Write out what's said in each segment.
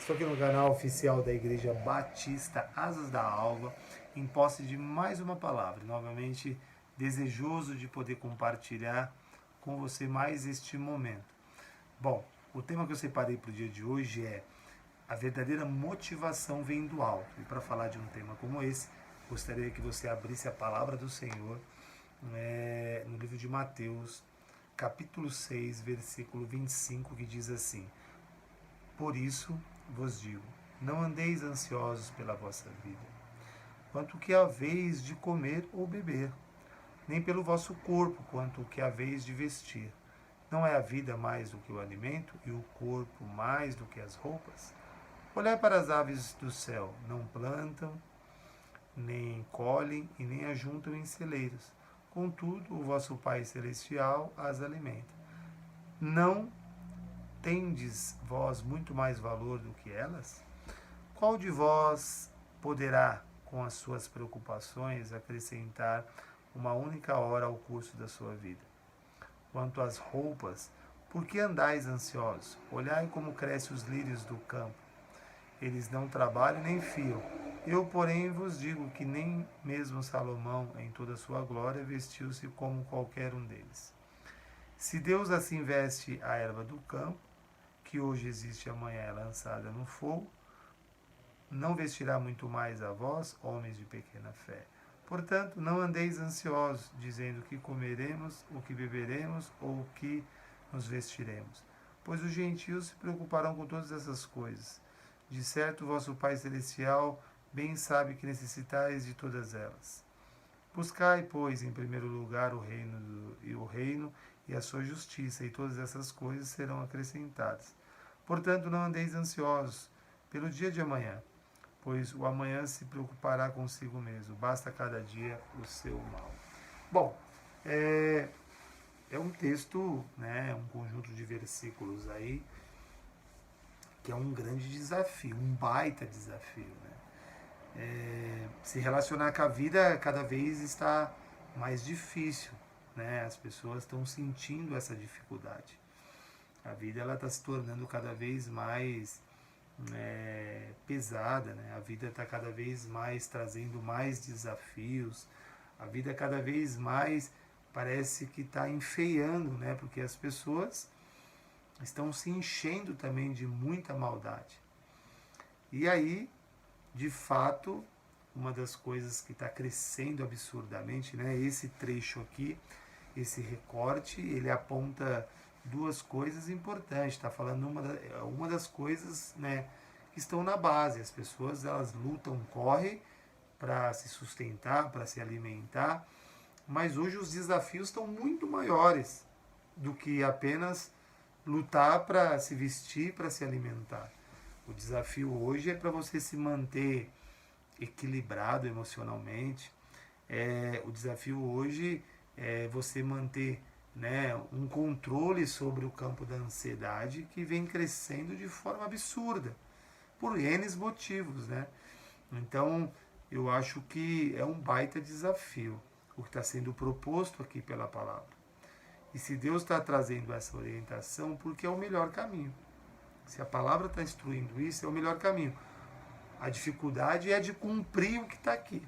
Estou aqui no canal oficial da Igreja Batista Asas da Alva, em posse de mais uma palavra. Novamente, desejoso de poder compartilhar com você mais este momento. Bom, o tema que eu separei para o dia de hoje é a verdadeira motivação vem do alto. E para falar de um tema como esse, gostaria que você abrisse a palavra do Senhor no livro de Mateus, capítulo 6, versículo 25, que diz assim: Por isso vos digo, não andeis ansiosos pela vossa vida, quanto o que haveis de comer ou beber, nem pelo vosso corpo, quanto o que haveis de vestir. Não é a vida mais do que o alimento, e o corpo mais do que as roupas? Olhai para as aves do céu, não plantam, nem colhem e nem ajuntam em celeiros. Contudo, o vosso Pai Celestial as alimenta. Não tendes vós muito mais valor do que elas? Qual de vós poderá, com as suas preocupações, acrescentar uma única hora ao curso da sua vida? Quanto às roupas, por que andais ansiosos? Olhai como crescem os lírios do campo. Eles não trabalham nem fiam. Eu, porém, vos digo que nem mesmo Salomão, em toda a sua glória, vestiu-se como qualquer um deles. Se Deus assim veste a erva do campo, que hoje existe e amanhã é lançada no fogo, não vestirá muito mais a vós, homens de pequena fé. Portanto, não andeis ansiosos, dizendo o que comeremos, o que beberemos ou o que nos vestiremos. Pois os gentios se preocuparão com todas essas coisas. De certo, vosso Pai Celestial bem sabe que necessitais de todas elas. Buscai, pois, em primeiro lugar o reino e a sua justiça, e todas essas coisas serão acrescentadas. Portanto, não andeis ansiosos pelo dia de amanhã, pois o amanhã se preocupará consigo mesmo. Basta cada dia o seu mal. Bom, é um texto, né, um conjunto de versículos aí, que é um grande desafio, um baita desafio, né? Se relacionar com a vida cada vez está mais difícil, né? As pessoas estão sentindo essa dificuldade. A vida ela está se tornando cada vez mais pesada, né? A vida está cada vez mais trazendo mais desafios. A vida cada vez mais parece que está enfeiando, né? Porque as pessoas estão se enchendo também de muita maldade. E aí, de fato, uma das coisas que está crescendo absurdamente, né? Esse trecho aqui, esse recorte, ele aponta duas coisas importantes. Está falando uma das coisas, né, que estão na base. As pessoas elas lutam, correm para se sustentar, para se alimentar, mas hoje os desafios estão muito maiores do que apenas lutar para se vestir, para se alimentar. O desafio hoje é para você se manter equilibrado emocionalmente. O desafio hoje é você manter, né, um controle sobre o campo da ansiedade que vem crescendo de forma absurda, por N motivos, né? Então, eu acho que é um baita desafio o que está sendo proposto aqui pela palavra. E se Deus está trazendo essa orientação, porque é o melhor caminho. Se a palavra está instruindo isso, é o melhor caminho. A dificuldade é de cumprir o que está aqui.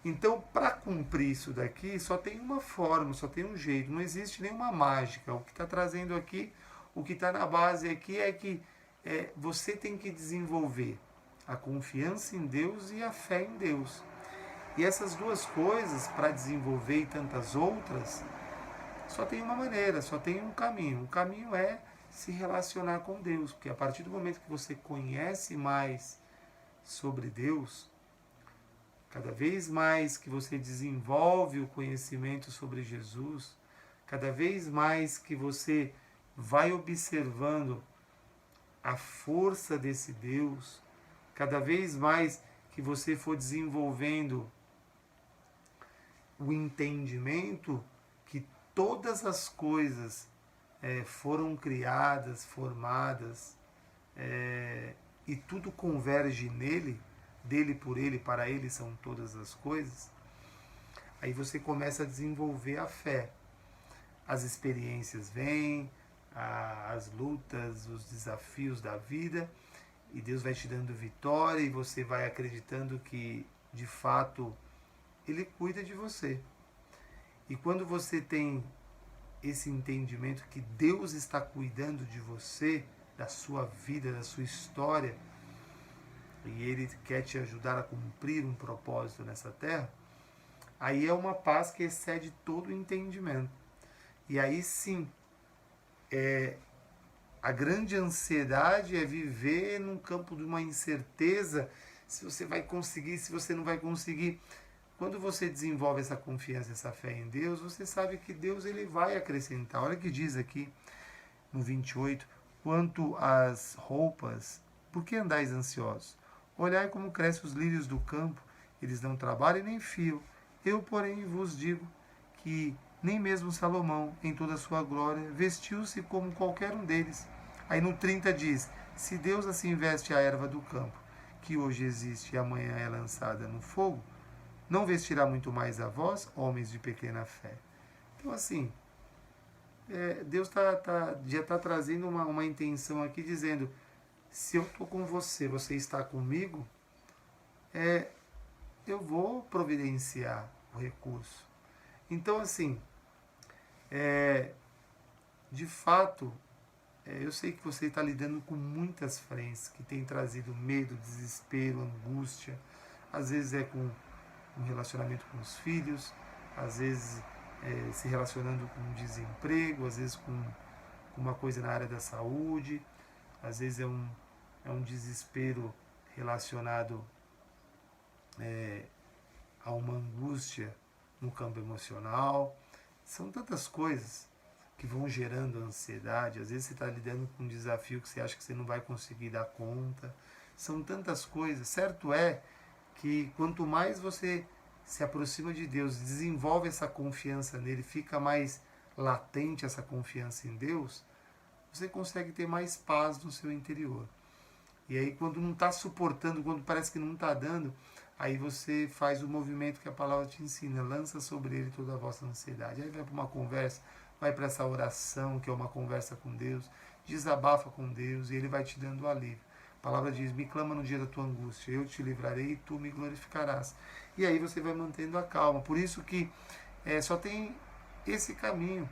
Então, para cumprir isso daqui, só tem uma forma, só tem um jeito. Não existe nenhuma mágica. O que está trazendo aqui, o que está na base aqui é que você tem que desenvolver a confiança em Deus e a fé em Deus. E essas duas coisas, para desenvolver e tantas outras, só tem uma maneira, só tem um caminho. O caminho é se relacionar com Deus, porque a partir do momento que você conhece mais sobre Deus, cada vez mais que você desenvolve o conhecimento sobre Jesus, cada vez mais que você vai observando a força desse Deus, cada vez mais que você for desenvolvendo o entendimento que todas as coisas foram criadas, formadas, e tudo converge nele, dele por ele, para ele são todas as coisas, aí você começa a desenvolver a fé. As experiências vêm, as lutas, os desafios da vida, e Deus vai te dando vitória e você vai acreditando que, de fato, Ele cuida de você. E quando você tem esse entendimento que Deus está cuidando de você, da sua vida, da sua história, e Ele quer te ajudar a cumprir um propósito nessa terra, aí é uma paz que excede todo o entendimento. E aí sim, a grande ansiedade é viver num campo de uma incerteza, se você vai conseguir, se você não vai conseguir. Quando você desenvolve essa confiança, essa fé em Deus, você sabe que Deus ele vai acrescentar. Olha o que diz aqui no 28, quanto às roupas, por que andais ansiosos? Olhai como crescem os lírios do campo, eles não trabalham nem fiam. Eu, porém, vos digo que nem mesmo Salomão, em toda a sua glória, vestiu-se como qualquer um deles. Aí no 30 diz, se Deus assim veste a erva do campo, que hoje existe e amanhã é lançada no fogo, não vestirá muito mais a vós, homens de pequena fé. Então, assim, Deus já está trazendo uma intenção aqui, dizendo, se eu estou com você, você está comigo, eu vou providenciar o recurso. Então, assim, de fato, eu sei que você está lidando com muitas frentes que têm trazido medo, desespero, angústia. Às vezes é com um relacionamento com os filhos, às vezes se relacionando com desemprego, às vezes com uma coisa na área da saúde, às vezes é um desespero relacionado a uma angústia no campo emocional. São tantas coisas que vão gerando ansiedade. Às vezes você está lidando com um desafio que você acha que você não vai conseguir dar conta. São tantas coisas. Certo é que quanto mais você se aproxima de Deus, desenvolve essa confiança nele, fica mais latente essa confiança em Deus, você consegue ter mais paz no seu interior. E aí quando não está suportando, quando parece que não está dando, aí você faz o movimento que a palavra te ensina, lança sobre ele toda a vossa ansiedade. Aí vai para uma conversa, vai para essa oração, que é uma conversa com Deus, desabafa com Deus e ele vai te dando alívio. A palavra diz, me clama no dia da tua angústia, eu te livrarei e tu me glorificarás. E aí você vai mantendo a calma. Por isso que só tem esse caminho.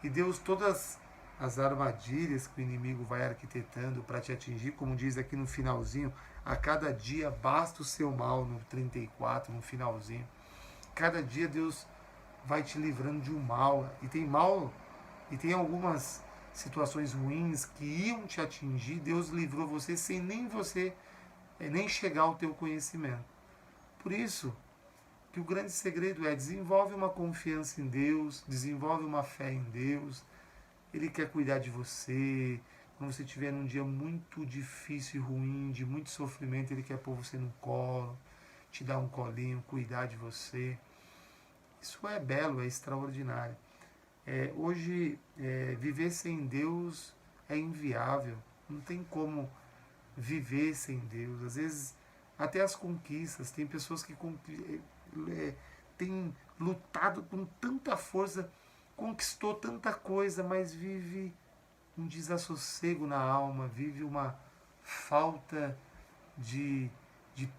E Deus, todas as armadilhas que o inimigo vai arquitetando para te atingir, como diz aqui no finalzinho, a cada dia basta o seu mal, no 34, no finalzinho. Cada dia Deus vai te livrando de um mal. E tem algumas situações ruins que iam te atingir, Deus livrou você sem nem chegar ao teu conhecimento. Por isso que o grande segredo é desenvolve uma confiança em Deus, desenvolve uma fé em Deus. Ele quer cuidar de você. Quando você estiver num dia muito difícil e ruim, de muito sofrimento, Ele quer pôr você no colo, te dar um colinho, cuidar de você. Isso é belo, é extraordinário. Hoje, viver sem Deus é inviável. Não tem como viver sem Deus. Às vezes, até as conquistas. Tem pessoas que têm lutado com tanta força, conquistou tanta coisa, mas vive um desassossego na alma, vive uma falta de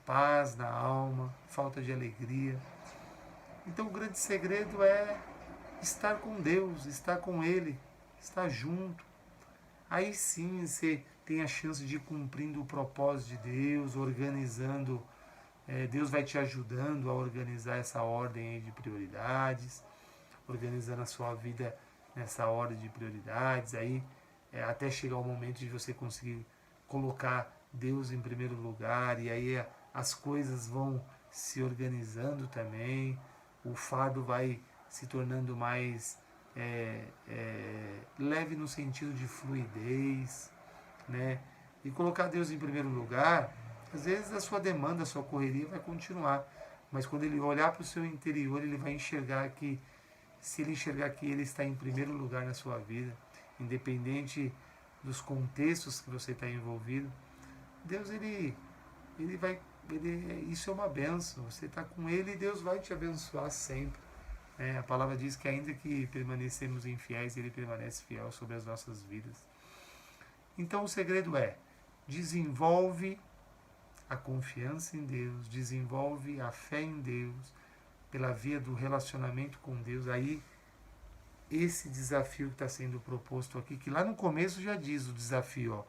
paz na alma, falta de alegria. Então o grande segredo é estar com Deus, estar com Ele, estar junto. Aí sim você tem a chance de ir cumprindo o propósito de Deus, organizando. Deus vai te ajudando a organizar essa ordem aí de prioridades, organizando a sua vida nessa ordem de prioridades. Aí até chegar o momento de você conseguir colocar Deus em primeiro lugar, e aí as coisas vão se organizando também, o fardo vai se tornando mais leve no sentido de fluidez, né? E colocar Deus em primeiro lugar, às vezes a sua demanda, a sua correria vai continuar, mas quando ele olhar para o seu interior, ele vai enxergar que, se ele enxergar que ele está em primeiro lugar na sua vida, independente dos contextos que você está envolvido, Deus ele vai, isso é uma benção. Você está com Ele e Deus vai te abençoar sempre. A palavra diz que ainda que permanecemos infiéis, Ele permanece fiel sobre as nossas vidas. Então o segredo é desenvolve a confiança em Deus, desenvolve a fé em Deus, pela via do relacionamento com Deus. Aí, esse desafio que está sendo proposto aqui, que lá no começo já diz o desafio, ó.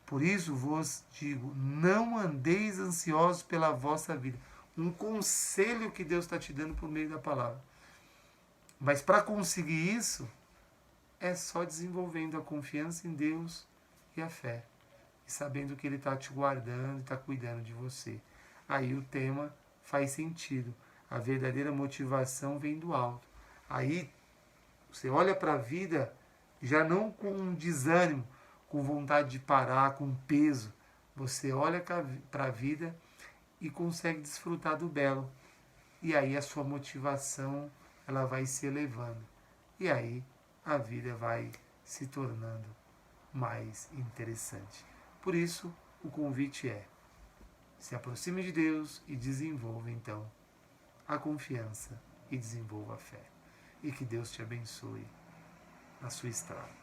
Por isso vos digo, não andeis ansiosos pela vossa vida. Um conselho que Deus está te dando por meio da palavra. Mas para conseguir isso, é só desenvolvendo a confiança em Deus e a fé. E sabendo que Ele está te guardando e está cuidando de você. Aí o tema faz sentido. A verdadeira motivação vem do alto. Aí você olha para a vida já não com um desânimo, com vontade de parar, com peso. Você olha para a vida e consegue desfrutar do belo. E aí a sua motivação ela vai se elevando. E aí a vida vai se tornando mais interessante. Por isso, o convite é: se aproxime de Deus e desenvolva então a confiança e desenvolva a fé. E que Deus te abençoe na sua estrada.